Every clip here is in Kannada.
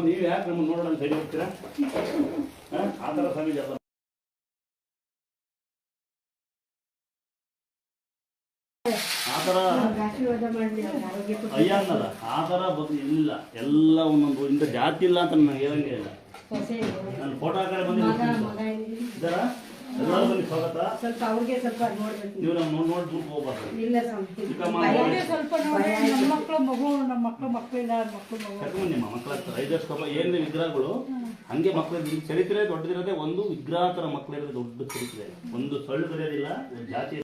ನೀವು ಯಾಕೆ ನಮ್ಮನ್ನು ನೋಡೋಣ ಅಂತ ಹೇಳಿ ಹೋಗ್ತೀರಾ? ಆ ಥರ ಸ್ವಾಮೀಜಿ ಅಲ್ಲ. ಆ ಥರ ಅಯ್ಯ ಅನ್ನಲ್ಲ, ಆ ಥರ ಇಲ್ಲ. ಎಲ್ಲ ಒಂದೊಂದು ಇಂಥ ಜಾತಿ ಇಲ್ಲ ಅಂತ ನನಗೆ ಹೇಳಂಗೆ ಇಲ್ಲ. ನನ್ನ ಫೋಟೋ ಹಾಕಡೆ ಬಂದಿದ್ದಾರಾ? ಎಲ್ಲರೂ ಬನ್ನಿ, ಸ್ವಾಗತ. ಸ್ವಲ್ಪ ಅವ್ರಿಗೆ ಸ್ವಲ್ಪ ನೋಡ್ಬೇಕು. ನೀವು ನಾವು ನೋಡಿ ದೂರ ಹೋಗ್ಬಾರ್ದು. ಇಲ್ಲ ಚಿಕ್ಕಮ್ಮ ಸ್ವಲ್ಪ ನೋಡಿ. ನಮ್ಮ ಮಕ್ಕಳು ಮಗು, ನಮ್ಮ ಮಕ್ಕಳಿಲ್ಲ, ಮಕ್ಕಳು ನಿಮ್ಮ ಮಕ್ಕಳಾಗ್ತಾರೆ. 5 ವರ್ಷ ಏನಿದೆ ವಿಗ್ರಹಗಳು ಹಂಗೆ ಮಕ್ಕಳು. ಚರಿತ್ರೆ ದೊಡ್ಡದಿರೋದೇ ಒಂದು ವಿಗ್ರಹ ಥರ ಮಕ್ಕಳಿರೋದು ದೊಡ್ಡ ಚರಿತ್ರೆ. ಒಂದು ಸೊಳ್ಳು ಕರೆಯೋದಿಲ್ಲ, ಜಾತಿ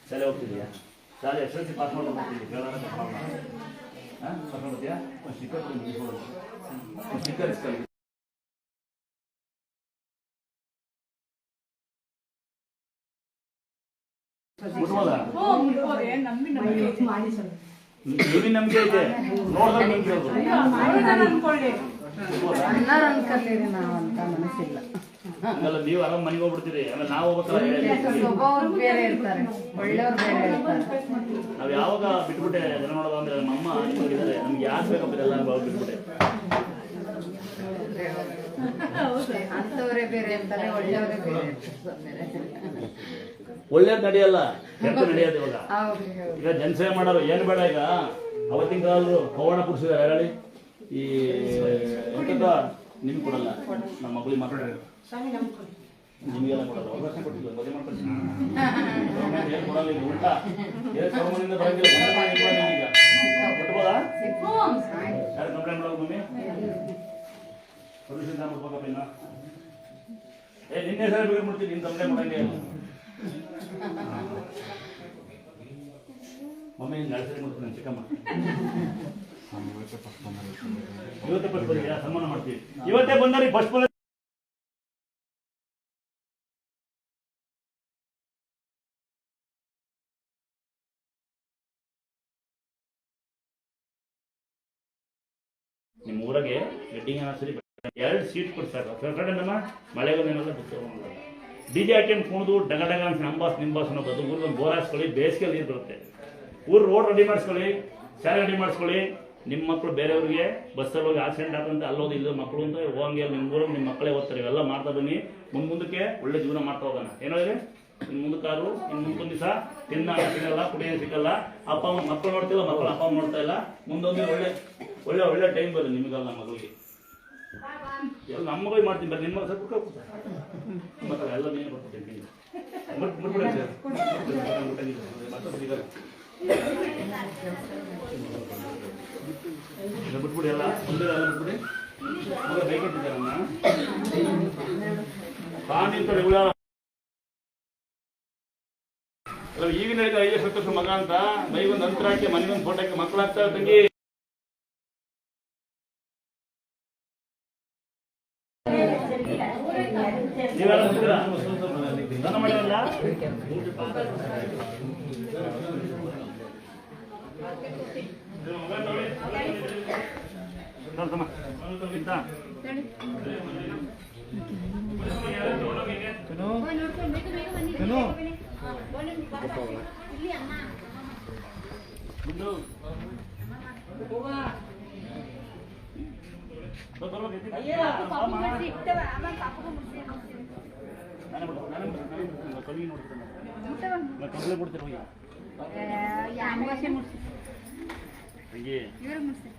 ಶಾಲೆ ಹೋಗ್ತಿದ್ಯಾ? ಶಾಲೆ SSLC ಪಾಸ್ ಮಾಡ್ಕೊಂಡ್ಬರ್ತೀನಿ. ಕರ್ಕೊಂಡ್ಬರ್ತೀಯಾ? ಸ್ಟಿಕ್ಕರ್ ಇಸ್ಕೊಳ್ಳಿ. ನಿಮಗೆ ನಂಬಿಕೆ ಐತೆ, ನೋಡಿದ್ರೆ ಎಲ್ಲರೂ ಅನ್ಕೊಳ್ಳಿರಿ ನಾವು ಅಂತ ಮನಸ್ಸಿಲ್ಲ. ಹಂಗಲ್ಲ, ನೀವು ಆರಾಮ್ ಮನೆಗೆ ಹೋಗ್ಬಿಡ್ತೀರಿ, ಆಮೇಲೆ ನಾವು ಸ್ವಭಾವ ಬೇರೆ ಇರ್ತಾರೆ, ಒಳ್ಳೆಯವ್ರು ಬೇರೆ ಇರ್ತಾರೆ. ನಾವು ಯಾವಾಗ ಬಿಟ್ಬಿಟ್ಟೆ ಜನ ನೋಡೋದು ಅಂದ್ರೆ ನಮ್ಮ ಅಮ್ಮ ಇದ್ದಾರೆ, ನಮ್ಗೆ ಯಾಕೆ ಬೇಕಪ್ಪ ಎಲ್ಲ ಬಿಟ್ಬಿಟ್ಟೆ. ಅಂತವರೇ ಬೇರೆ ಇರ್ತಾರೆ, ಒಳ್ಳೆಯವರೇ ಬೇರೆ ಒಳ್ಳೇದು ನಡೆಯಲ್ಲ, ಕೆಟ್ಟ ನಡೆಯೋದು. ಈಗ ಜನಸೇವೆ ಮಾಡೋರು ಏನು ಬೇಡ. ಈಗ ಅವತ್ತಿನ ಕಾಲರು ಪವಾಡ ಪುರುಷಿದ್ದಾರೆ ಹೇಳಿ. ಈ ಎಂತ ನಿಮ್ಗೆ ಕೊಡಲ್ಲ, ನಮ್ಮ ಮಗಳಿಗೆ ಮಾತಾಡ್ರಿ, ನಿಮಗೆಲ್ಲ ಕೊಡಲ್ಲ. ಅವಕಾಶ ಕೊಟ್ಟಿಲ್ಲ, ಮದುವೆ ಮಾಡ್ಕೊಳ್ತೀನಿ. ಏನು ಕೊಡಲ್ಲ, ಈಗ ಉಲ್ಟಾ ಏನು ಸರ್ವನಿಂದ ಬರಂಗಿಲ್ಲ. ಈಗ ಕೊಟ್ಬೋದಾ? ಯಾರು ಕಂಪ್ಲೇಂಟ್ ಮಾಡೋದು ಮಮ್ಮಿ? ಪೊಲ್ಯೂಷನ್ ಮಾಡ್ಬೇಕಪ್ಪ. ಇನ್ನ ನಿನ್ನೆ ಸರಿ ಬೇಗ ಮಾಡ್ತೀನಿ, ನಿನ್ನ ಕಂಪ್ಲೇಂಟ್ ಮಾಡಂಗೆ ಇಲ್ಲ. ಮಮ್ಮಿ ನಡೆಸಿ ಮಾಡ್ತೀನಿ ಚಿಕ್ಕಮ್ಮ. ಇವತ್ತೇ ಫಸ್ಟ್ ಬಂದಿದ್ಯಾ? ಸನ್ಮಾನ ಮಾಡ್ತೀವಿ. ಇವತ್ತೇ ಬಂದಾರಿ ಫಸ್ಟ್ ಬಂದ. ನಿಮ್ಮ ಊರಾಗೆ ವೆಡ್ಡಿಂಗ್ ಆನಿವರ್ಸರಿ 2 ಸೀಟ್ ಕೊಡ್ತಾರೆ. ಮಳೆಗಾಲನೆಲ್ಲ ಬಿಟ್ಟು DJ ಹಾಕೊಂಡು ಕುಣಿದು ಡಗ ಡಗ ಅಂತ ನಂಬಾಸ್ ನಿಂಬಾಸ್ ಅನ್ನೋದು. ಅದು ಊರಿಗೆ ಒಂದು ಬೋರ್ ಹಾಕ್ಸ್ಕೊಳ್ಳಿ, ಬೇಸಿಗೆ ನೀರು ಬರುತ್ತೆ. ಊರು ರೋಡ್ ರೆಡಿ ಮಾಡಿಸ್ಕೊಳ್ಳಿ, ಶಾಲೆ ರೆಡಿ ಮಾಡಿಸ್ಕೊಳ್ಳಿ. ನಿಮ್ಮ ಮಕ್ಕಳು ಬೇರೆಯವ್ರಿಗೆ ಬಸ್ಸಲ್ಲಿ ಹೋಗಿ ಆಕ್ಸಿಡೆಂಟ್ ಆದಂತ ಅಲ್ಲೋದು ಇಲ್ಲ ಮಕ್ಕಳು ಅಂತ ಹೋಗಂಗೆ ನಿಮ್ಮ ಊರಿಗೆ ನಿಮ್ಮ ಮಕ್ಕಳೇ ಓದ್ತಾರೆ. ಇವೆಲ್ಲ ಮಾಡ್ತಾ ಬನ್ನಿ, ಮುಂದಕ್ಕೆ ಒಳ್ಳೆ ಜೀವನ ಮಾಡ್ತಾ ಹೋಗೋಣ. ಏನೋ ಇದೆ ಇನ್ನು ಮುಂದಕ್ಕಾದ್ರು. ಇನ್ನು ಮುಂದೊಂದು ದಿವಸ ಸಿಗಲ್ಲ, ಕುಡಿಯೋದು ಸಿಗಲ್ಲ. ಅಪ್ಪ ಅಮ್ಮ ಮಕ್ಕಳು ನೋಡ್ತಿಲ್ಲ, ಮಕ್ಕಳು ಅಪ್ಪ ಅಮ್ಮ ನೋಡ್ತಾ ಇಲ್ಲ. ಮುಂದೊಂದು ಒಳ್ಳೆ ಒಳ್ಳೆ ಟೈಮ್ ಬರುತ್ತೆ ನಿಮಗಲ್ಲ, ನಮ್ಮ ಮಗಳಿಗೆ. ಎಲ್ಲ ನಮ್ಮ ಮಗಳಿಗೆ ಮಾಡ್ತೀನಿ ಬರ್ರಿ, ನಿಮ್ಮ ಸ್ವಲ್ಪ ಮಕ್ಕಳು ಎಲ್ಲ ನೀನು ಕೊಡ್ತೀನಿ. ಬಿಟ್ಬಿಡಿ, ಎಲ್ಲ ಮುಂದೆ ಎಲ್ಲ ಬಿಟ್ಬಿಡಿ. ಮಗ ಬೈಕೊಟ್ಟಿದ್ದಾರಮ್ಮ ಕಾಣಿಂತ ಈಗಿನ 5 ವರ್ಷ ಮಗ ಅಂತ ಬೈಗೊಂದು ಅಂತರ ಹಾಕಿ ಮನೆಗೊಂದು ಫೋಟೋ ಹಾಕಿ ಮಕ್ಕಳಾಗ್ತಾ ತಂಗಿ. ನೀವೆಲ್ಲ ದನ ಮಾಡಿರಲ್ಲ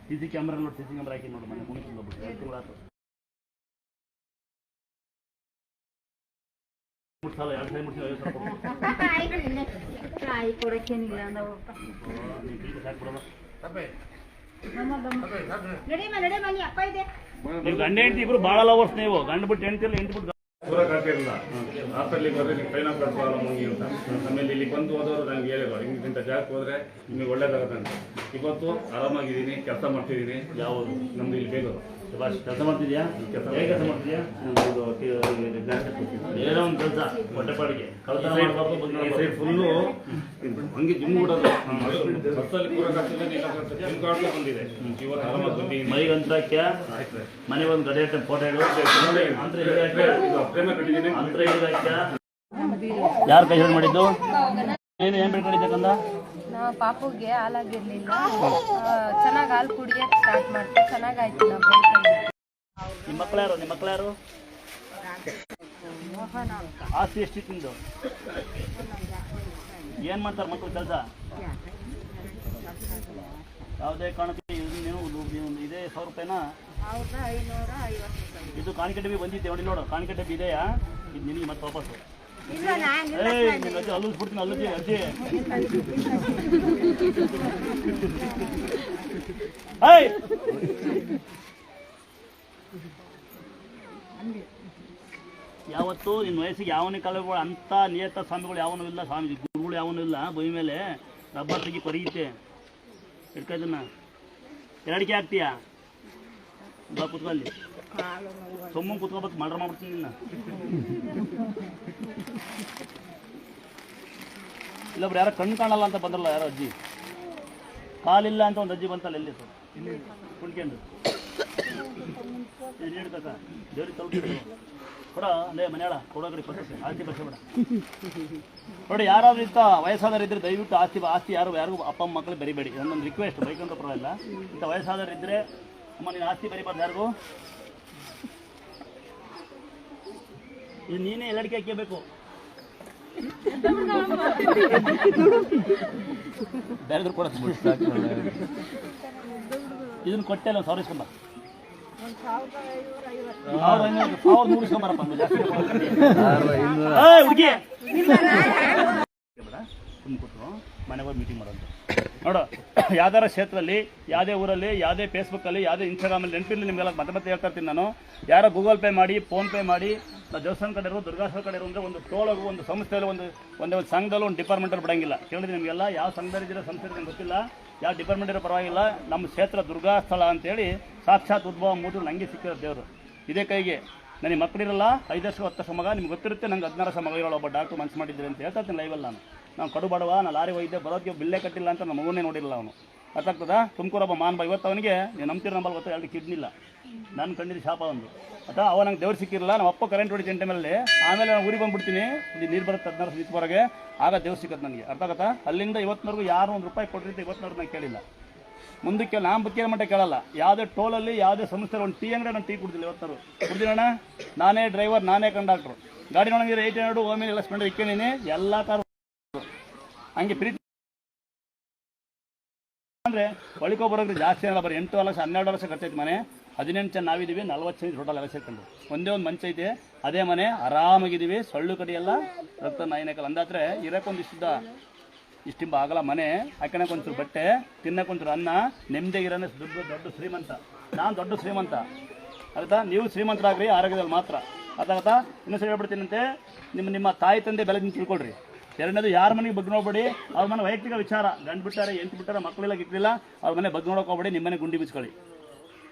ಸಿಸಿ ಕ್ಯಾಮ್ರಾ ನೋಡಿ, ಸಿಸಿ ಕ್ಯಾಮ್ರಾ ಹಾಕಿ ನೋಡಿ. ಮನೆ ಮುಗಿಸ್ಲ 2 ಸಲ 50 ಸಾವಿರ ಕಾಯಿ ಕೊಡಕ್ಕೇನಿಲ್ಲ ನಾವು ನಡಿ ಮನೆ ಅಪ್ಪ ಇದೆ ನೀವು ಗಂಡ ಹೆಂಡತಿ ಇಬ್ರು ಭಾಳ ಲವರ್ಸ್ ನೀವು ಗಂಡ ಬಿಟ್ಟು ಹೆಂಡ್ತಿಲ್ಲ ಹೆಂಡ್ತಿ ಬಿಟ್ಟು ಪೂರ ಕಾಟಿರಲಿಲ್ಲ ಆತಲ್ಲಿ ಬರ್ರಿ ನೀವು ಫೈನಾನ್ಸ್ ಪ್ರಾಬ್ಲಮ್ ಹಂಗೆ ಅಂತ ಆಮೇಲೆ ಇಲ್ಲಿ ಬಂದು ಹೋದವರು ನಂಗೆ ಹೇಳಿದ್ರು ಹಿಂಗಿಂತ ಜಾಗಕ್ಕೆ ಹೋದ್ರೆ ನಿಮಗೆ ಒಳ್ಳೇದಾಗತ್ತೆ ಅಂತ. ಇವತ್ತು ಆರಾಮಾಗಿದ್ದೀನಿ, ಕೆಲಸ ಮಾಡ್ತಿದ್ದೀನಿ. ಯಾವುದು ನಮ್ದು ಇಲ್ಲಿ ಬೇಗ ಸುಭಾಷ್ ಕೆಲಸ ಮಾಡ್ತಿದ್ಯಾ? ಹೇಗೆ ಕೆಲಸ ಮಾಡ್ತಿದ್ಯಾ? ಏನೋ ಒಂದು ಕೆಲಸ ಹೊಟ್ಟೆಪಾಡಿಗೆ ಕಳ್ತನ ಮಾಡಬಾರ್ದು. ಫುಲ್ಲು ಹಂಗೆ ಜಿಮ್ ಬಿಡೋದು ಬಸ್ಸಲ್ಲಿ ಪೂರ ಕಾಟಿಲ್ಲ, ಜಿಮ್ ಕಾರ್ಡ್ಲು ಬಂದಿದೆ. ಇವತ್ತು ಆರಾಮಾಗಿ ಬಂದಿದ್ದೀನಿ. ಮೈಗಂತಕ್ಕೆ ಮನೆ ಒಂದು ಗಡಿ ಐಟಮ್ ಫೋಟೋ ಇಡು ಅಂತ ಪ್ರೇಮ ಕಟ್ಟಿದ್ದೀನಿ. ಅಂತ ಹೇಳಿದಕ್ಕೆ ಯಾರು ಕೈ ಮಾಡಿದ್ದು? ಏನು ಏನು ಬೇಕಾಗಿದ್ದಕ್ಕಂದ ನಾವು ಪಾಪುಗೆ ಹಾಲಾಗಿರ್ಲಿಲ್ಲ, ಚೆನ್ನಾಗಿ ಹಾಲು ಕುಡಿಯೋಕೆ ಸ್ಟಾರ್ಟ್ ಮಾಡ್ತೀವಿ, ಚೆನ್ನಾಗಾಯ್ತು. ನಾವು ನಿಮ್ಮ ಮಕ್ಳು ಯಾರು? ನಿಮ್ಮ ಮಕ್ಳು ಯಾರು? ಆಸ್ತಿ ಎಷ್ಟಿತ್ತು ನಿಂದು? ಏನು ಮಾಡ್ತಾರೆ ಮಕ್ಕಳು ಕೆಲಸ? ಯಾವುದೇ ಕಾರಣಕ್ಕೆ ನೀವು ಇದೇ 1,000 ರೂಪಾಯಿನಾ? ಇದು ಕಾಣಿಕೆ ಡಬ್ಬಿ ಬಂದಿದ್ದೆ ನೋಡಿ, ನೋಡು ಕಾಣಿಕೆ ಡಬ್ಬಿ ಇದೆಯಾ? ಇದು ನಿನಗೆ ಮತ್ತೆ ವಾಪಸ್ಸು. ಏಯ್ ನಿನ್ನ ಅಜ್ಜಿ ಅಲ್ಲಿಸ್ಬಿಡ್ತೀನಿ, ಅಲ್ಲಜ್ಜಿ ಅಜ್ಜಿ ಏಯ್ ಯಾವತ್ತು ನಿನ್ನ ವಯಸ್ಸಿಗೆ ಯಾವನೇ ಕಾಲಗಳು ಅಂಥ ನಿಯತ ಸ್ವಾಮಿಗಳು ಯಾವನೂ ಇಲ್ಲ, ಸ್ವಾಮೀಜಿ ಗುರುಗಳು ಯಾವನೂ ಇಲ್ಲ. ಭೂಮಿ ಮೇಲೆ ರಬ್ಬರ್ ತೆಗಿ ಪರಿಯುತ್ತೆ. ಹಿಡ್ಕೋದನ್ನ ಎರಡಿಕೆ ಹಾಕ್ತೀಯಾ? ಬಾ ಕುತ್ಕೊಳ್ಳಿ, ಸುಮ್ಮನೆ ಕುತ್ಕೋಬೇಕು, ಮರ್ಡರ್ ಮಾಡ್ಬಿಡ್ತೀನಿ ನಿನ್ನ. ಇಲ್ಲೊಬ್ರು ಯಾರೋ ಕಣ್ಣು ಕಾಣಲ್ಲ ಅಂತ ಬಂದ್ರಲ್ಲ, ಯಾರೋ ಅಜ್ಜಿ ಕಾಲಿಲ್ಲ ಅಂತ ಒಂದು ಅಜ್ಜಿ ಬಂತಲ್ಲ, ಎಲ್ಲಿ ಸರ್ ಕುಣ್ಕೊಂಡು ಹಿಡ್ಕಕ್ಕ ದೇವ್ರಿಗೆ ತಲುಪಿದ್ರು ಕೊಡ ಅಲ್ಲೇ ಮನೆಯಾಳ ಕೊಡೋಗಡಿ ಪರ್ಸೆ ಆಸ್ತಿ ಬರ್ಸೆ ಬೇಡ. ನೋಡಿ ಯಾರಾದ್ರೂ ಇಂಥ ವಯಸ್ಸಾದವ್ರು ಇದ್ರೆ ದಯವಿಟ್ಟು ಆಸ್ತಿ ಯಾರಿಗೂ ಅಪ್ಪ ಅಮ್ಮ ಮಕ್ಕಳು ಬರಿಬೇಡಿ. ನನ್ನೊಂದು ರಿಕ್ವೆಸ್ಟ್, ಬೈಕಂತ ಪರವಾಗಿಲ್ಲ. ಇಂಥ ವಯಸ್ಸಾದವ್ರು ಇದ್ದರೆ ಅಮ್ಮ ನೀನು ಆಸ್ತಿ ಬರಿಬಾರ್ದು ಯಾರಿಗೂ. ಇದು ನೀನೇ ಎಲ್ಲಡಿಕೆ ಹಾಕಬೇಕು. ಬೇರೆದ್ರು ಕೂಡ ಇದನ್ನ ಕೊಟ್ಟೆ ಅಲ್ಲ, 1,000 ಇಸ್ಕೊಂಬ. 1,500 ಇಸ್ಕೊಂಬರಪ್ಪ. ಹುಡುಗಿ ತುಂಬ ಕೊಟ್ಟರು ಮನೆಗೆ ಹೋಗಿ ಮೀಟಿಂಗ್ ಮಾಡೋದು. ನೋಡು, ಯಾವ್ದಾರ ಕ್ಷೇತ್ರದಲ್ಲಿ, ಯಾವುದೇ ಊರಲ್ಲಿ, ಯಾವುದೇ ಫೇಸ್ಬುಕ್ಕಲ್ಲಿ, ಯಾವುದೇ ಇನ್ಸ್ಟಾಗ್ರಾಮಲ್ಲಿ ನೆನಪಿರಲಿ ನಿಮಗೆಲ್ಲ ಮತ್ತೆ ಹೇಳ್ತಾ ಇರ್ತೀನಿ ನಾನು. ಯಾರೋ ಗೂಗಲ್ ಪೇ ಮಾಡಿ, ಫೋನ್ಪೇ ಮಾಡಿ, ದೇವಸ್ಥಾನ ಕಡೆ ಇರೋ, ದುರ್ಗಾಶ್ವರ ಕಡೆ ಇರೋ ಅಂದರೆ ಒಂದು ಟೋಲಾಗು, ಒಂದು ಸಂಸ್ಥೆಯಲ್ಲಿ, ಒಂದು ಸಂಘದಲ್ಲೂ ಒಂದು ಡಿಪಾರ್ಟ್ಮೆಂಟಲ್ಲಿ ಬಿಡೋಂಗಿಲ್ಲ. ಕೇಳಿದ್ರೆ ನಿಮಗೆಲ್ಲ ಯಾವ ಸಂಘದಲ್ಲಿದ್ದೀರೋ ಸಂಸ್ಥೆ ನಂಗೆ ಗೊತ್ತಿಲ್ಲ, ಯಾವ ಡಿಪಾರ್ಟ್ಮೆಂಟ್ ಇರೋ ಪರವಾಗಿಲ್ಲ. ನಮ್ಮ ಕ್ಷೇತ್ರ ದುರ್ಗಾ ಸ್ಥಳ ಅಂತೇಳಿ ಸಾಕ್ಷಾತ್ ಉದ್ಭವ ಮೂರು ನನಗೆ ಸಿಕ್ಕಿರೋ ದೇವರು. ಇದೇ ಕೈಗೆ ನನಗೆ ಮಕ್ಕಳಿರಲ್ಲ, 5 ವರ್ಷ 10 ವರ್ಷ ಮಗ. ನಿಮ್ಗೆ ಗೊತ್ತಿರುತ್ತೆ, ನಂಗೆ 16 ವರ್ಷ ಮಗ ಇರೋಲ್ಲ. ಒಬ್ಬ ಡಾಕ್ಟ್ರು ಮನ್ಸು ಮಾಡಿದ್ದೀರಿ ಅಂತ ಹೇಳ್ತಾ ಇರ್ತೀನಿ ಲೈವಲ್ಲಿ. ನಾನು ಕಡು ಬಡವ, ನಾನು ಲಾರಿ ಹೋಗಿದ್ದೆ, ಬರೋದಕ್ಕೆ ಬಿಲ್ಲೇ ಕಟ್ಟಿಲ್ಲ ಅಂತ ನಮ್ಮ ಮಗುನೇ ನೋಡಿರಲ್ಲ ಅವನು. ಅರ್ಥ ಆಗ್ತದ? ತುಮಕೂರೊಬ್ಬ ಮಾನ್ಬ. ಇವತ್ತು ಅವನಿಗೆ ನೀವು ನಂಬ್ತೀರ ನಂಬಲ್ಲಿ ಗೊತ್ತಾ, 2 ಕಿಡ್ನಿ ಇಲ್ಲ. ನಾನು ಕಂಡಿದ್ದು ಶಾಪ ಒಂದು. ಅಥವಾ ಅವ ನಂಗೆ ದೇವ್ರು ಸಿಕ್ಕಿರಲ್ಲ. ನಮ್ಮ ಅಪ್ಪ ಕರೆಂಟ್ ಹೊಡಿತೀನಿ ಟೈಮಲ್ಲಿ. ಆಮೇಲೆ ನಾನು ಊರಿಗೆ ಬಂದುಬಿಡ್ತೀನಿ, ಇಲ್ಲಿ ನೀರು ಬರುತ್ತೆ 16 ವರ್ಷ ನಿಂತ್ವರೆಗೆ, ಆಗ ದೇವ್ರು ಸಿಕ್ಕತ್ತೆ ನನಗೆ. ಅರ್ಥ ಆಗತ್ತಾ? ಅಲ್ಲಿಂದ ಇವತ್ತಿನವರೆಗೂ ಯಾರು 1 ರೂಪಾಯಿ ಕೊಟ್ಟಿರುತ್ತೆ ಇವತ್ತಿನವ್ರು ನಾನು ಕೇಳಿಲ್ಲ. ಮುಂದಕ್ಕೆ ನಾನು ಬುಕ್ಕಿನ ಮಟ್ಟ ಕೇಳಲ್ಲ. ಯಾವುದೇ ಟೋಲಲ್ಲಿ, ಯಾವುದೇ ಸಂಸ್ಥೆ ಒಂದು ಟೀ ಅಂಗಡಿ ನಾನು ಟೀ ಕುಡ್ದಿಲ್ಲ ಇವತ್ತರು. ಕುಡ್ದಿರೋಣ, ನಾನೇ ಡ್ರೈವರ್, ನಾನೇ ಕಂಡಕ್ಟ್ರು. ಗಾಡಿ ನೋಡಂಗಿದ್ರೆ 800 ಓಮೇಲೆ ಎಲ್ಲ ಸ್ಪೆಂಡರ್ ಇಕ್ಕೇನಿ, ಎಲ್ಲ ಕಾರು ಹಂಗೆ ಪ್ರೀತಿ ಅಂದರೆ ಒಳಿಕೋ ಬರೋದ್ರೆ ಜಾಸ್ತಿ ಏನಲ್ಲ. ಬರೀ 8 ಲಕ್ಷ 12 ಲಕ್ಷ ಖರ್ಚೈತೆ ಮನೆ. 18 ಜನ ನಾವಿದ್ದೀವಿ, 40 ಜನ ಟೋಟಲ್ ಎಲ್ಲ ಸೇರ್ಕೊಂಡು ಒಂದೇ ಒಂದು ಮಂಚ ಐತೆ, ಅದೇ ಮನೆ. ಆರಾಮಾಗಿದ್ದೀವಿ, ಸೊಳ್ಳು ಕಡಿಯಲ್ಲ, ರಕ್ತ ನಾಯಿನಕಲ್ಲ. ಅಂದಾದ್ರೆ ಇರೋಕ್ಕೊಂದಿಷ್ಟದ ಇಷ್ಟಿಂಬ ಆಗಲ್ಲ ಮನೆ. ಹಾಕೋಣಕ್ಕೆ ಒಂಚೂರು ಬಟ್ಟೆ, ತಿನ್ನಕ್ಕೆ ಒಂಚೂರು ಅನ್ನ, ನೆಮ್ಮದಿಗಿರೋನೇ ದೊಡ್ಡ ಶ್ರೀಮಂತ. ನಾನು ದೊಡ್ಡ ಶ್ರೀಮಂತ. ಆಗುತ್ತಾ? ನೀವು ಶ್ರೀಮಂತರಾಗ್ರಿ ಆರೋಗ್ಯದಲ್ಲಿ ಮಾತ್ರ. ಅದಾಗತ್ತಾ? ಇನ್ನೊಂದು ಹೇಳ್ಬಿಡ್ತೀನಂತೆ, ನಿಮ್ಮ ತಾಯಿ ತಂದೆ ಬೆಲೆ ತಿಳ್ಕೊಳ್ರಿ. ಎರಡನೇದು, ಯಾರ ಮನೆಗೆ ಬಗ್ಗೆ ನೋಡ್ಬೇಡಿ. ಅವ್ರ ಮನೆ ವೈಯಕ್ತಿಕ ವಿಚಾರ. ಗಂಡು ಬಿಟ್ಟಾರೆ, ಎಂಟು ಬಿಟ್ಟಾರೆ, ಮಕ್ಕಳೆಲ್ಲ ಗಿಟ್ಟಿಲ್ಲ, ಅವ್ರ ಮನೆ ಬಗ್ಗೆ ನೋಡೋಕೆ ಹೋಗ್ಬೇಡಿ. ನಿಮ್ಮನೆ ಗುಂಡಿ ಬಿಚ್ಕೊಳ್ಳಿ.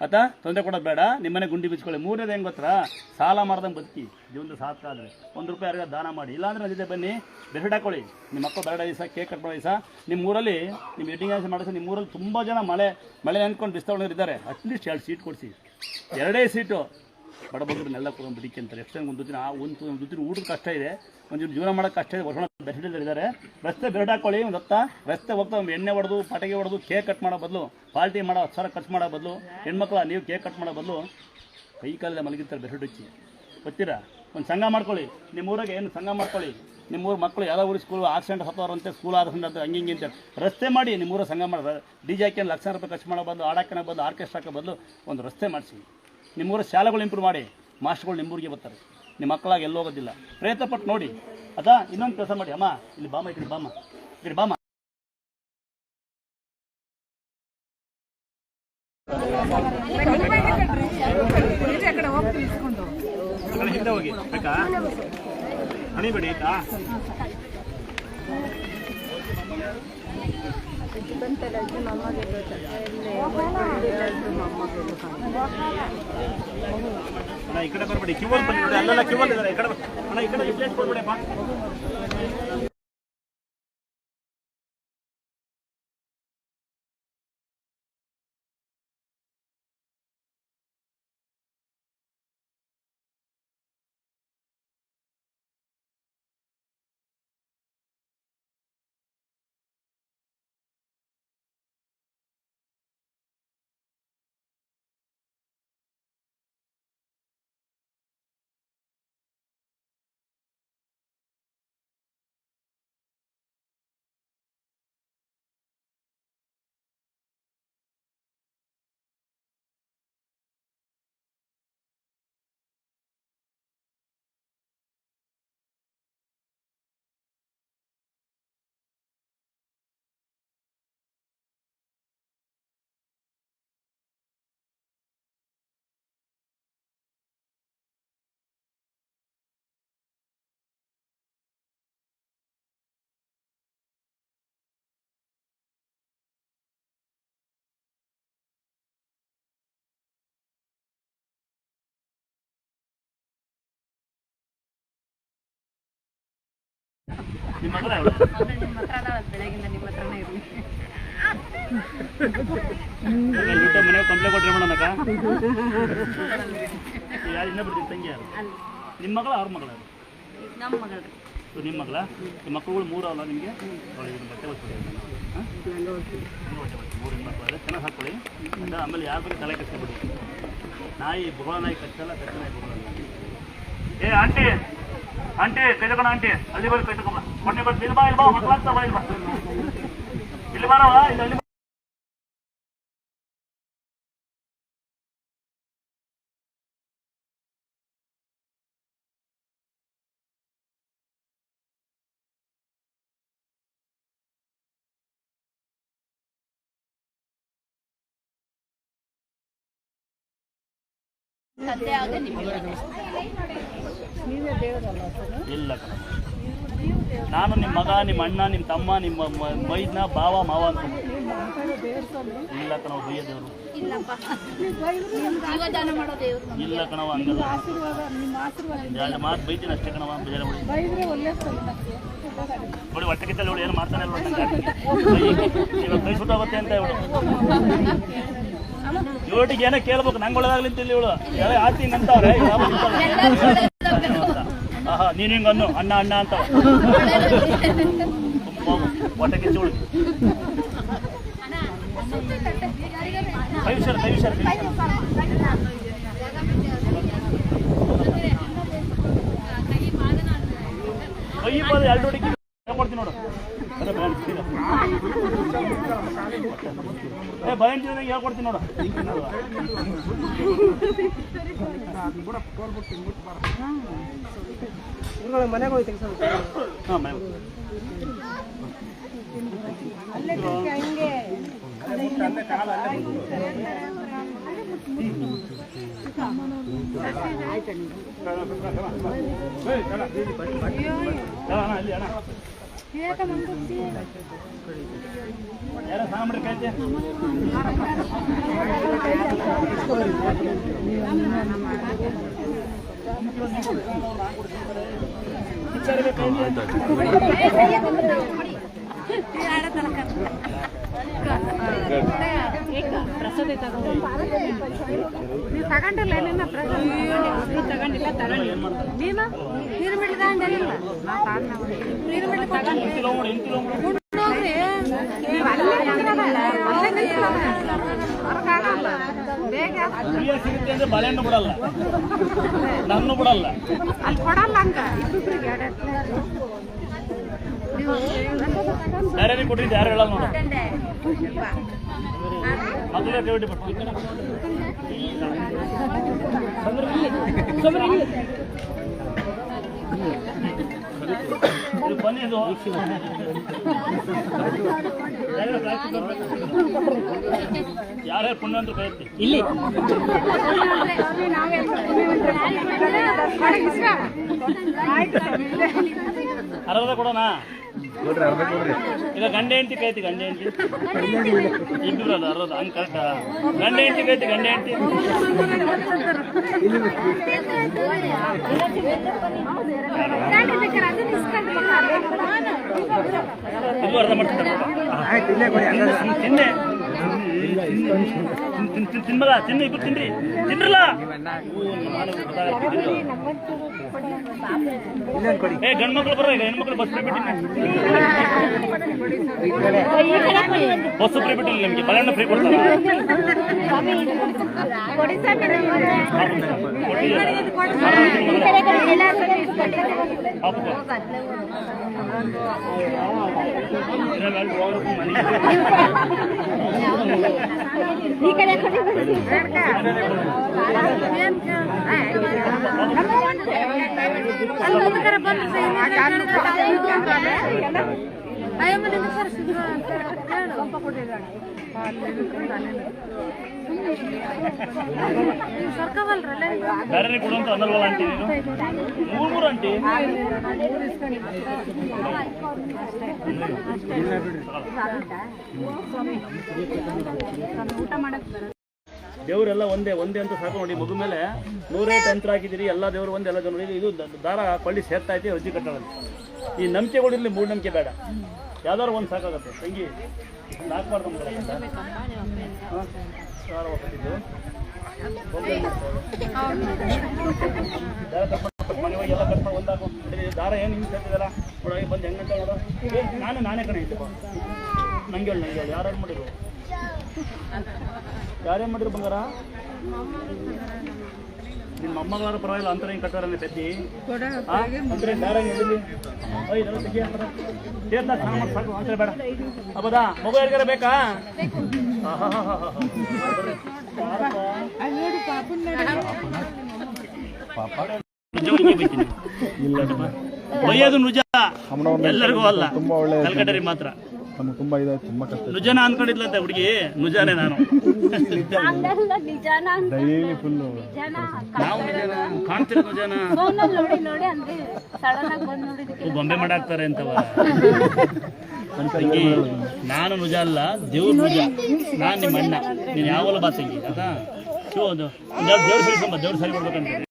ಆಯ್ತಾ? ತೊಂದರೆ ಕೊಡೋದು ಬೇಡ, ನಿಮ್ಮನೆ ಗುಂಡಿ ಬಿಚ್ಕೊಳ್ಳಿ. ಮೂರನೇದು ಹೆಂಗೆ ಗೊತ್ತಾ? ಸಾಲ ಮಾಡ್ದಂಗೆ ಬದುಕಿ. ಜೀವನದ ಸಾರ್ಥಕ ಆದರೆ 1 ರೂಪಾಯಿ ಯಾರಿಗ ದಾನ ಮಾಡಿ. ಇಲ್ಲಾಂದ್ರೆ ನದಿದೆ ಬನ್ನಿ, ಬೆರಡು ಹಾಕೊಳ್ಳಿ. ನಿಮ್ಮ ಮಕ್ಕಳು ಬರಡ ದಿವಸ ಕೇಕ್ ಕಟ್ ಮಾಡೋ ದಿವಸ ನಿಮ್ಮ ಊರಲ್ಲಿ, ನಿಮ್ಮ ವೆಡ್ಡಿಂಗ್ ಆನ್ಸರ್ ಮಾಡಿಸಿ, ನಿಮ್ಮ ಊರಲ್ಲಿ ತುಂಬ ಜನ ಮಳೆ ನೆನ್ಕೊಂಡು ಬಿಸ್ತವಳರು ಇದ್ದಾರೆ. ಅಟ್ಲೀಸ್ಟ್ 2 ಸೀಟ್ ಕೊಡಿಸಿ. 2 ಸೀಟು ಬಡಬಗ್ರನ್ನೆಲ್ಲ ಕೂಡ ಬಿಡಿಕೆ ಅಂತಾರೆ. ಎಷ್ಟು ಒಂದು ದಿನ ಒಂದು ಊಟದ ಕಷ್ಟ ಇದೆ, ಒಂದು ಜೀವನ ಮಾಡೋಕ್ಕೆ ಕಷ್ಟ ಇದೆ. ವರ್ಷ ಬೆರಡಿದ್ದಾರೆ. ರಸ್ತೆ ಬೆರಡು ಹಾಕೊಳ್ಳಿ. ಒಂದು ಹೊತ್ತ ರಸ್ತೆ ಹೋಗ್ತಾ ಎಣ್ಣೆ ಹೊಡೆದು, ಪಟಾಕಿ ಹೊಡೆದು, ಕೇಕ್ ಕಟ್ ಮಾಡೋ ಬದಲು, ಪಾರ್ಟಿ ಮಾಡೋ 10 ಸಾವಿರ ಖರ್ಚು ಮಾಡೋ ಬದಲು, ಹೆಣ್ಮಕ್ಳ ನೀವು ಕೇಕ್ ಕಟ್ ಮಾಡೋ ಬದಲು ಕೈ ಕಾಲದ ಮಲಗಿರ್ತಾರೆ ಬೆರಡು ಹಚ್ಚಿ. ಗೊತ್ತೀರಾ? ಒಂದು ಸಂಘ ಮಾಡ್ಕೊಳ್ಳಿ. ನಿಮ್ಮ ಊರಾಗೆ ಏನು ಸಂಘ ಮಾಡ್ಕೊಳ್ಳಿ. ನಿಮ್ಮೂರು ಮಕ್ಕಳು ಯಾವ ಊರು ಸ್ಕೂಲ್ ಆಕ್ಸಿಡೆಂಟ್ ಹತ್ತೋರಂತೆ, ಸ್ಕೂಲ್ ಆಕ್ಸಿಡೆಂಟ್ ಅಂತ ಹಂಗೆ ಹಿಂಗೆ ಅಂತ ರಸ್ತೆ ಮಾಡಿ. ನಿಮ್ಮೂರ ಸಂಘ ಮಾಡೋದು, ಡಿ ಜೆ ಹಾಕಿ 1,00,000 ರೂಪಾಯಿ ಖರ್ಚು ಮಾಡೋ ಬದಲು, ಆಡಾಕಿನ ಬದಲು, ಆರ್ಕೆಸ್ಟ್ರಾಕ್ಕೆ ಬದಲು ಒಂದು ರಸ್ತೆ ಮಾಡಿಸಿ. ನಿಮ್ಮೂರ ಶಾಲೆಗಳು ಇಂಪ್ರೂವ್ ಮಾಡಿ. ಮಾಸ್ಟರ್ಗಳು ನಿಮ್ಮೂರಿಗೆ ಬರ್ತಾರೆ. ನಿಮ್ಮ ಮಕ್ಕಳಾಗಿ ಎಲ್ಲೋಗೋದಿಲ್ಲ. ಪ್ರಯತ್ನ ಪಟ್ಟು ನೋಡಿ. ಅದಾ ಇನ್ನೊಂದು ಕೆಲಸ ಮಾಡಿ. ಅಮ್ಮ ಇಲ್ಲಿ ಬಾಮ, ಈ ಕಡೆ ಬಾಮ, ಸರಿ ಬಾಮ ಹಿಂದೆ ಹೋಗಿ ಬೇಕಾ ಹಣಿಬೇಡಿ ಆಯ್ತಾ ಅಣ್ಣ ಈ ಕಡೆ ಬರ್ಬೇಡಿ ಕ್ಯೂವಲ್ಲಿ ಬಂದ್ಬಿಡಿ ಅಲ್ಲೆಲ್ಲ ಕ್ಯೂವಲ್ಲಿ ಇದ್ದಾರೆ ಈ ಕಡೆ ಅಣ್ಣ ಈ ಕಡೆ ಪ್ಲೇಟ್ ಕೊಡ್ಬೇಡಪ್ಪ ನಿಮ್ಮ ಮಗಳ ಬೆಳಗಿಂದ ನಿಮ್ಮ ಹತ್ರನೇ ಇರಲಿ. ಯೂಟ್ಯೂಬ್ ಮನೆಗೆ ಕಂಪ್ಲೇಂಟ್ ಕೊಟ್ಟರೆ ಮಾಡೋಣಕ್ಕ ಯಾರು ಇನ್ನೊಬ್ರು ನಿಮ್ಮ ತಂಗಿ ಯಾರು ನಿಮ್ಮ ಮಗಳ ಅವ್ರ ಮಗಳ ನಮ್ಮ ಮಗಳು ನಿಮ್ಮ ಮಗಳ ನಿಮ್ಮ ಮಕ್ಕಳುಗಳು ಮೂರು ಅಲ್ಲ ನಿಮಗೆ ಅವಳಿಗೆ ಬಟ್ಟೆ ಹೊಚ್ಕೊಳ್ಳಿ ಮೂರು ಹೆಣ್ಮಕ್ಳು ಚೆನ್ನಾಗಿ ಹಾಕ್ಕೊಳ್ಳಿ ಅಂತ ಆಮೇಲೆ ಯಾರ ಬಗ್ಗೆ ತಲೆ ಕಟ್ಕೊಬಿಡಿ ನಾಯಿ ಬೊಗಳ ನಾಯಿ ಕಚ್ಚಲ್ಲ ಕಚ್ಚ ನಾಯಿ ಬೊಗಳ ಏ ಆಂಟಿ ಆಂಟಿ ಕೈ ತಗೊಂಡ ಆಂಟಿ ಅಲ್ಲಿ ಬರೋ ಕೈ ತಗೊಂಡ ಮೊನ್ನೆ ಬರ್ ಇಲ್ಲಿ ಬಾ ಇಲ್ಲಿ ಬಾ ಮಕ್ಕಳಾಗ್ತಾ ಬಾ ಇಲ್ಲಿ ಬಾ ಇಲ್ಲಿ ಬಾರವ ಇಲ್ಲಿ ಅಲ್ಲಿ ಇಲ್ಲ ಕಣ ನಾನು ನಿಮ್ಮ ಮಗ ನಿಮ್ಮ ಅಣ್ಣ ನಿಮ್ಮ ತಮ್ಮ ನಿಮ್ಮ ಮೈದ್ನ ಬಾವ ಮಾವ ಅಂತ ಇಲ್ಲ ಕಣವ ಬಯ್ಯ ದೇವರು ಇಲ್ಲ ಕಣವ ಹಂಗಲ್ಲ ಎರಡು ಮಾತು ಬೈತೀನಿ ಅಷ್ಟೇ ಕಣವ ಬೇಜಾರ ನೋಡಿ ಹೊಟ್ಟೆ ಕಿತ್ತಲ್ಲಿ ಇವಳು ಏನು ಮಾಡ್ತಾನೆ ಅಲ್ವ ಇವಾಗ ಕೈ ಸುಟ್ಟೋಗುತ್ತೆ ಅಂತ ಇವಳು ಇವಟ್ಟಿಗೆ ಏನೋ ಕೇಳ್ಬೇಕು ನಂಗೆ ಒಳ್ಳೇದಾಗ್ಲಿ ಅಂತ ಇವಳು ಯಾವ ಆರ್ತಿ ಹಿಂಗೆ ಅಂತವ್ರೆ ಆಹಾ ನೀನು ಹಿಂಗೆ ಅನ್ನು ಅಣ್ಣ ಅಣ್ಣ ಅಂತ ಹೊಟ್ಟೆ ಕಿಚ್ಚೋಳು ಕೈ ಹುಷಾರು ಕೈ ಹುಷಾರು ಕೈ ಬಾದ ಎರಡು ಹುಡುಗಿ ಕೊಡ್ತೀನಿ ನೋಡು ಏ ಭಯಂಕರ ಹೇಳ್ಕೊಡ್ತೀನಿ ನೋಡು ಮನೆಗೆ ಹೋಗ್ತೀನಿ ಹಾಂ ಮನೆ ಹಂಗೆ ಅಲ್ಲಿ ಅಣ್ಣ ಯಾರೋ ಸ್ನಾನ ಮಾಡಿ ಕಾಯ್ತೆ ಪ್ರಸಾದ ನೀವು ತಗೊಂಡಿಲ್ಲ ಏನೇನ ಪ್ರಸಾದ ನೀವು ತಗೊಂಡಿಲ್ಲ ತಗೊಂಡಿ ನೀನು ನೀರು ಬಿಡ್ದ ಅಂದಿಲ್ಲ ನೀರು ಬಿಡ್ದ ತಗೊಂಡು ಸಿಗುತ್ತೆ ಅಂದ್ರೆ ಬಾಳೆಹಣ್ಣು ಬಿಡಲ್ಲ ನನ್ನ ಬಿಡಲ್ಲ ಅಲ್ಲಿ ಕೊಡಲ್ಲ ಹಂಗ ಇಬ್ಬರಿಗೆ ಬೇರೆ ಕೊಟ್ಟಿದ್ದು ಯಾರು ಹೇಳಲ್ಲ ನೋಡು ಮಕ್ಕಳೇ ಡ್ಯೂಟಿ ಬಿಟ್ಟು ಇದು ಬನ್ನಿ ಇದು ಯಾರ್ಯಾರು ಪುಣ್ಯ ಅಂತ ಕೈ ಎತ್ತಿ. ಇಲ್ಲಿ ಅರ್ಧ ಕೊಡೋಣ ಈಗ ಗಂಡ ಹೆಂಡತಿ ಕೈತಿ ಗಂಡ ಹೆಂಡತಿ ಇಬ್ಬರಲ್ಲ ಅರ್ಧ ಹಂಗೆ ಕರೆಕ್ಟಾ ಗಂಡ ಹೆಂಡತಿ ಕೈತಿ ಗಂಡ ಹೆಂಡತಿ ಇದು ಅರ್ಧ ಮಾಡ್ತಿದ್ದ ತಿನ್ನೆ ತಿನ್ಬಲ್ಲ ತಿನ್ನ ಇಬ್ಬರು ತಿನ್ರಿ ತಿನ್ರಲ್ಲ ಏ ಗಂಡು ಮಕ್ಳು ಬರೋ ಈಗ ಹೆಣ್ಮಕ್ಳು ಬಸ್ ಫ್ರೀ ಬಿಟ್ಟಿಲ್ಲ ಬಸ್ ಫ್ರೀ ಬಿಟ್ಟಿಲ್ಲ ನಿಮಗೆ ಬಲಣ್ಣ ಫ್ರೀ ಕೊಡ್ತಾರೆ ಈ ಕಡೆ ಬೇರೆ ಕೊಡುವಂತ ಅನ್ನಲ್ವಲ್ಲ ಆಂಟಿ ನೀನು ಮೂರು ಆಂಟಿ ದೇವರೆಲ್ಲ ಒಂದೇ ಒಂದೇ ಅಂತ ಸಾಕು ನೋಡಿ ಮಗು ಮೇಲೆ 108 ಯಂತ್ರ ಹಾಕಿದ್ದೀರಿ ಎಲ್ಲ ದೇವರು ಒಂದೇ ಎಲ್ಲ ದೇವರು ಇದು ದಾರ ಕೊಳ್ಳಿ ಸೇರ್ತಾ ಐತಿ ಅಜ್ಜಿ ಕಟ್ಟೋದು ಈ ನಂಬಿಕೆಗಳಿರಲಿ ಮೂಢನಂಬಿಕೆ ಬೇಡ ಯಾವ್ದಾದ್ರು ಒಂದು ಸಾಕಾಗತ್ತೆ ತಂಗಿ ಹಾಕ್ಬಾರ್ದು ಎಲ್ಲ ಕಟ್ ಮಾಡಿ ಒಂದಾಗು ದಾರ ಏನು ಹಿಂಗೆ ಸೇರ್ತಿದಲ್ಲ ನೋಡಾಗಿ ಬಂದು ಹೆಂಗಂತ ನೋಡೋ ನಾನೇ ಕಣೆ ಇತ್ತು ನಂಗೆ ಹೇಳಿ ಯಾರು ಮಾಡಿರು ಯಾರೇನು ಮಾಡಿರು ಬಂಗಾರ ನಿಮ್ಮ ಅಮ್ಮಗಾರ ಪರವಾಗಿಲ್ಲ ಅಂತರ ಹಿಂಗೆ ಕಟ್ಟಾರಲ್ಲ ಪೆದ್ದಿ ಅಂದ್ರೆ ದಾರ ಹಿಂಗೆ ಇದೆಲ್ಲ ತೆಗಿ ಅಂತಾರೆ ಸೇರ್ನ ಸ್ನಾನ ಮಾಡಿ ಸಾಕು ಅಂತಾರೆ ಬೇಡ ಹಬ್ಬದಾ ಮಗು ಯಾರಿಗಾರ ಬೇಕಾ ಬೈಯೋದು ನಿಜ ಎಲ್ಲರಿಗೂ ಅಲ್ಲ ಕಲ್ಕಟ್ಟರಿ ಮಾತ್ರ ತುಂಬಾ ಇದೆ ತುಂಬಾ ಕಷ್ಟ ನುಜನ ಅನ್ಕೊಂಡಿದ್ಲಂತೆ ಹುಡುಗಿ ನುಜಾನೆ ನಾನು ಡೈಲಿ ಫುಲ್ ನಾವು ಕಾಣ್ತಿರೋ ನುಜಾನ ಬೊಂಬೆ ಮಾಡಾಕ್ತಾರೆ ಅಂತವ ತಂಗಿ ನಾನು ನುಜ ಅಲ್ಲ ದೇವ್ರ ನುಜ ನಾನು ನಿಮ್ಮ ಅಣ್ಣ ನೀನು ಯಾವಲ್ಲ ಬಾ ತಂಗಿ ಅದಾ ದೇವ್ರ ಸರಿ ದೇವ್ರ ಸರಿ ಕೊಡ್ಬೇಕಂತ